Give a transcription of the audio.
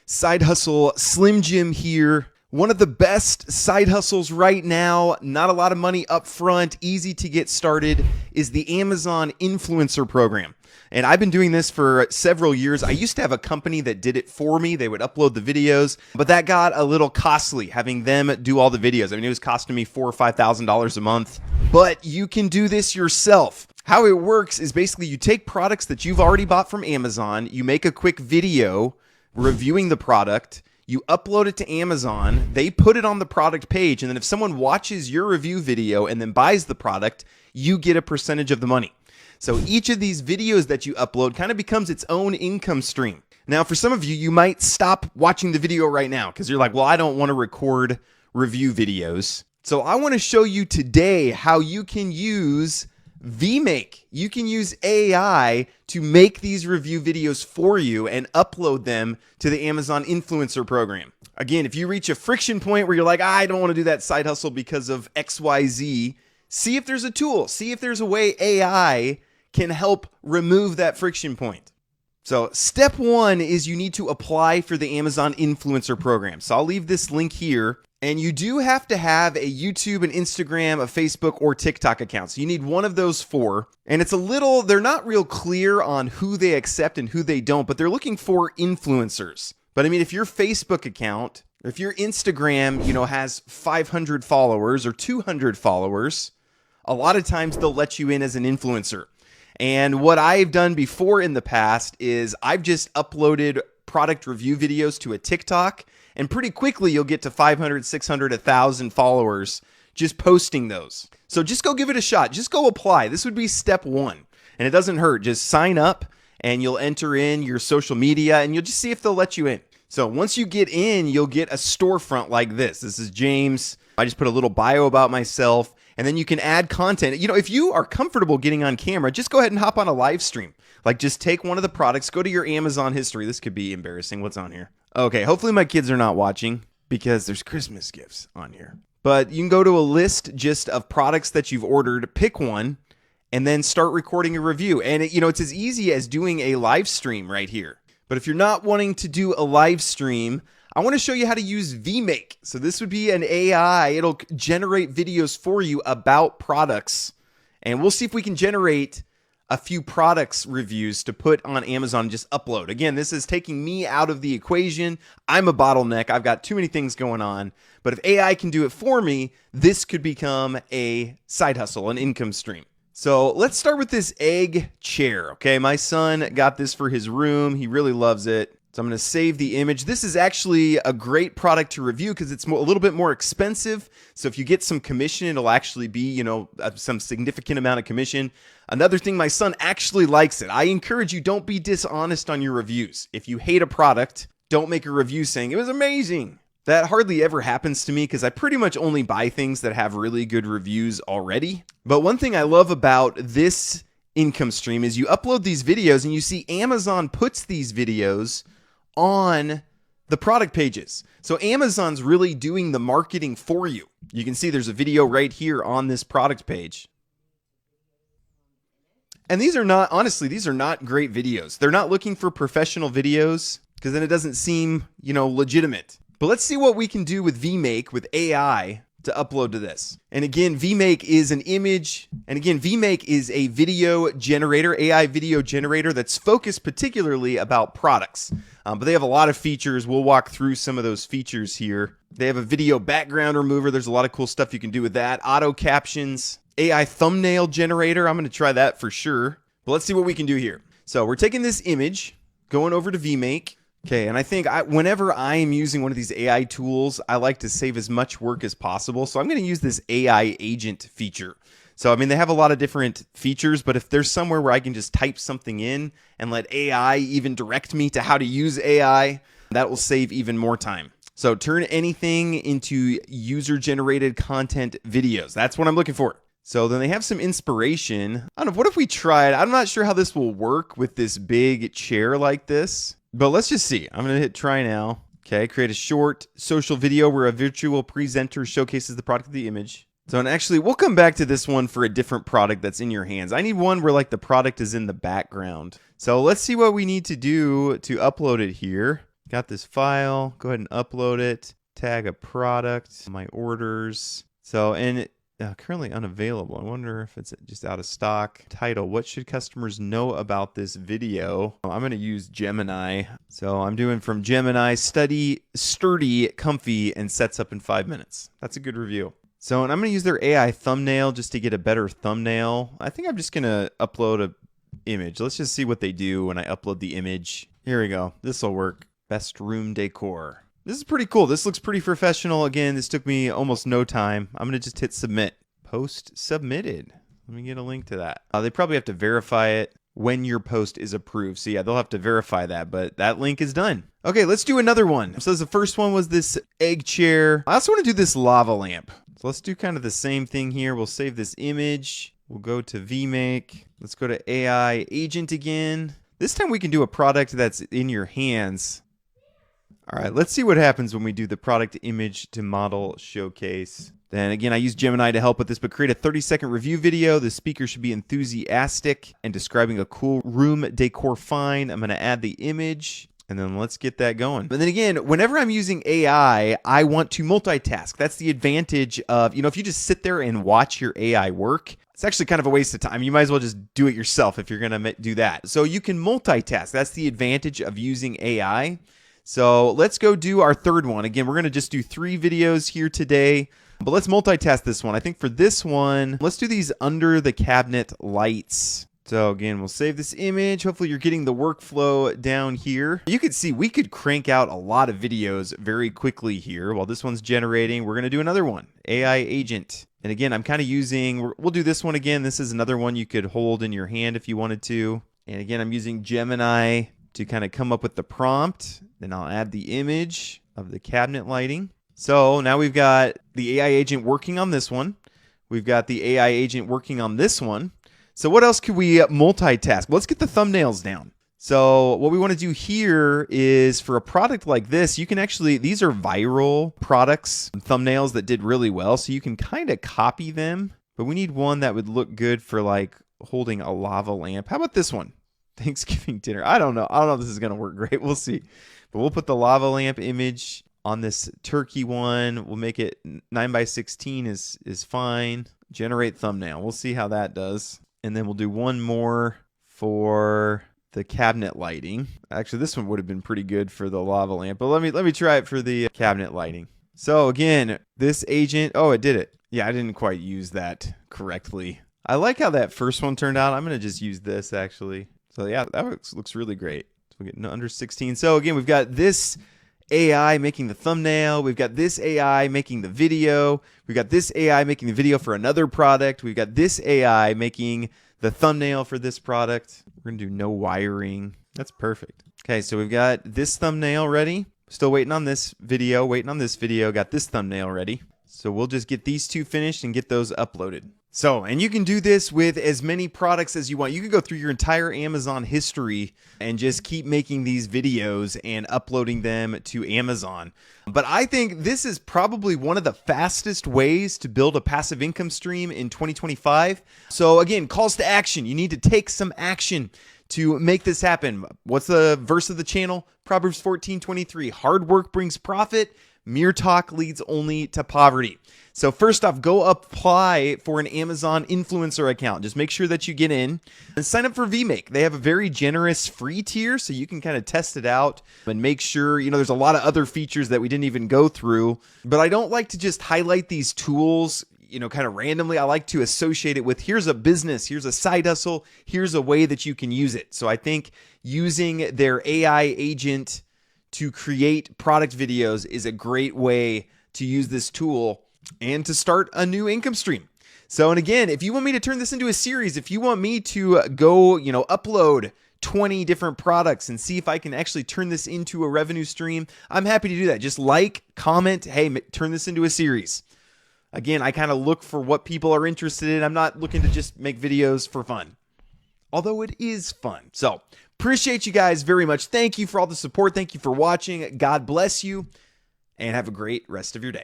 Side hustle Slim Jim here. One of the best side hustles right now, not a lot of money up front, easy to get started, is the Amazon Influencer Program. And I've been doing this for several years. I used to have a company that did it for me. They would upload the videos, but that got a little costly having them do all the videos. I mean, it was costing me $4,000 or $5,000 a month, but you can do this yourself. How it works is basically you take products that you've already bought from Amazon, you make a quick video reviewing the product, you upload it to Amazon, they put it on the product page, and then if someone watches your review video and then buys the product, you get a percentage of the money. So each of these videos that you upload kind of becomes its own income stream. Now, for some of you, you might stop watching the video right now because you're like, well, I don't want to record review videos. So I want to show you today how you can use Vmake. You can use AI to make these review videos for you and upload them to the Amazon Influencer Program. Again, if you reach a friction point where you're like, I don't want to do that side hustle because of XYZ, see if there's a tool, see if there's a way AI can help remove that friction point. So step one is you need to apply for the Amazon Influencer Program. So I'll leave this link here. And you do have to have a YouTube, an Instagram, a Facebook, or TikTok account. So you need one of those four. And it's they're not real clear on who they accept and who they don't, but they're looking for influencers. But I mean, if your Facebook account, or if your Instagram, has 500 followers or 200 followers, a lot of times they'll let you in as an influencer. And what I've done before in the past is I've just uploaded product review videos to a TikTok, and pretty quickly you'll get to 500, 600, 1,000 followers just posting those. So just go give it a shot. Just go apply. This would be step one. And it doesn't hurt. Just sign up and you'll enter in your social media and you'll just see if they'll let you in. So once you get in, you'll get a storefront like this. This is James. I just put a little bio about myself. And then you can add content. If you are comfortable getting on camera, just go ahead and hop on a live stream. Like just take one of the products, go to your Amazon history. This could be embarrassing. What's on here? Okay, hopefully my kids are not watching because there's Christmas gifts on here. But you can go to a list just of products that you've ordered, pick one, and then start recording a review. And it's as easy as doing a live stream right here. But if you're not wanting to do a live stream, I want to show you how to use Vmake. So this would be an AI. It'll generate videos for you about products. And we'll see if we can generate a few products reviews to put on Amazon and just upload. Again, this is taking me out of the equation. I'm a bottleneck. I've got too many things going on. But if AI can do it for me, this could become a side hustle, an income stream. So let's start with this egg chair. Okay, my son got this for his room. He really loves it. So I'm going to save the image. This is actually a great product to review because it's a little bit more expensive. So if you get some commission, it'll actually be, some significant amount of commission. Another thing, my son actually likes it. I encourage you, don't be dishonest on your reviews. If you hate a product, don't make a review saying it was amazing. That hardly ever happens to me because I pretty much only buy things that have really good reviews already. But one thing I love about this income stream is you upload these videos and you see Amazon puts these videos on the product pages. So Amazon's really doing the marketing for you. You can see there's a video right here on this product page. And these are not great videos. They're not looking for professional videos because then it doesn't seem, legitimate. But let's see what we can do with Vmake, with AI, to upload to this. And again, Vmake is an image. And again, Vmake is a video generator, AI video generator that's focused particularly about products. But they have a lot of features. We'll walk through some of those features here. They have a video background remover. There's a lot of cool stuff you can do with that. Auto captions, AI thumbnail generator. I'm going to try that for sure. But let's see what we can do here. So we're taking this image, going over to Vmake. Okay, and I think whenever I am using one of these AI tools, I like to save as much work as possible. So I'm going to use this AI agent feature. So, they have a lot of different features, but if there's somewhere where I can just type something in and let AI even direct me to how to use AI, that will save even more time. So turn anything into user-generated content videos. That's what I'm looking for. So then they have some inspiration. I don't know, what if we tried? I'm not sure how this will work with this big chair like this. But let's just see. I'm going to hit try now. Okay, create a short social video where a virtual presenter showcases the product of the image. So, and actually, we'll come back to this one for a different product that's in your hands. I need one where like the product is in the background. So let's see what we need to do to upload it here. got this file. Go ahead and upload it. Tag a product, my orders. So, and currently unavailable. I wonder if it's just out of stock. Title, what should customers know about this video? I'm going to use Gemini. So I'm doing from Gemini, sturdy, comfy, and sets up in 5 minutes. That's a good review. So, and I'm going to use their AI thumbnail just to get a better thumbnail. I think I'm just going to upload a image. Let's just see what they do when I upload the image. Here we go. This will work. Best room decor. This is pretty cool. This looks pretty professional. Again, this took me almost no time. I'm going to just hit submit. Post submitted. Let me get a link to that. They probably have to verify it when your post is approved. So yeah, they'll have to verify that, but that link is done. Okay, let's do another one. So the first one was this egg chair. I also want to do this lava lamp. So let's do kind of the same thing here. We'll save this image. We'll go to Vmake. Let's go to AI Agent again. This time we can do a product that's in your hands. All right, let's see what happens when we do the product image to model showcase. Then again, I use Gemini to help with this, but create a 30-second review video. The speaker should be enthusiastic and describing a cool room decor find. I'm going to add the image, and then let's get that going. But then again, whenever I'm using AI, I want to multitask. That's the advantage of, if you just sit there and watch your AI work, it's actually kind of a waste of time. You might as well just do it yourself if you're going to do that. So you can multitask. That's the advantage of using AI. So let's go do our third one. Again, we're going to just do 3 videos here today, but let's multitask this one. I think for this one, let's do these under the cabinet lights. So again, we'll save this image. Hopefully you're getting the workflow down here. You could see we could crank out a lot of videos very quickly here. While this one's generating, we're going to do another one, AI Agent. And again, I'm kind of using, we'll do this one again. This is another one you could hold in your hand if you wanted to. And again, I'm using Gemini to kind of come up with the prompt. Then I'll add the image of the cabinet lighting. So now we've got the AI agent working on this one. We've got the AI agent working on this one. So what else could we multitask? Let's get the thumbnails down. So what we want to do here is for a product like this, you can actually, these are viral products, thumbnails that did really well. So you can kind of copy them, but we need one that would look good for like holding a lava lamp. How about this one? Thanksgiving dinner. I don't know if this is going to work great. We'll see. But we'll put the lava lamp image on this turkey one. We'll make it 9:16 is fine. Generate thumbnail. We'll see how that does. And then we'll do one more for the cabinet lighting. Actually, this one would have been pretty good for the lava lamp, but let me try it for the cabinet lighting. So again, this agent, oh, it did it. Yeah, I didn't quite use that correctly. I like how that first one turned out. I'm going to just use this actually. So yeah, that looks really great. So we're getting under 16. So again, we've got this AI making the thumbnail. We've got this AI making the video. We've got this AI making the video for another product. We've got this AI making the thumbnail for this product. We're going to do no wiring. That's perfect. Okay, so we've got this thumbnail ready. Still waiting on this video, Got this thumbnail ready. So we'll just get these 2 finished and get those uploaded. So, and you can do this with as many products as you want. You can go through your entire Amazon history and just keep making these videos and uploading them to Amazon. But I think this is probably one of the fastest ways to build a passive income stream in 2025. So again, calls to action. You need to take some action to make this happen. What's the verse of the channel? Proverbs 14:23. Hard work brings profit. Mere talk leads only to poverty. So first off, go apply for an Amazon influencer account. Just make sure that you get in and sign up for Vmake. They have a very generous free tier, so you can kind of test it out and make sure, there's a lot of other features that we didn't even go through. But I don't like to just highlight these tools, kind of randomly. I like to associate it with here's a business, here's a side hustle, here's a way that you can use it. So I think using their AI agent to create product videos is a great way to use this tool and to start a new income stream. So, and again, if you want me to turn this into a series, if you want me to go, upload 20 different products and see if I can actually turn this into a revenue stream, I'm happy to do that. Just comment, hey, turn this into a series. Again, I kind of look for what people are interested in. I'm not looking to just make videos for fun, although it is fun. So appreciate you guys very much. Thank you for all the support. Thank you for watching. God bless you and have a great rest of your day.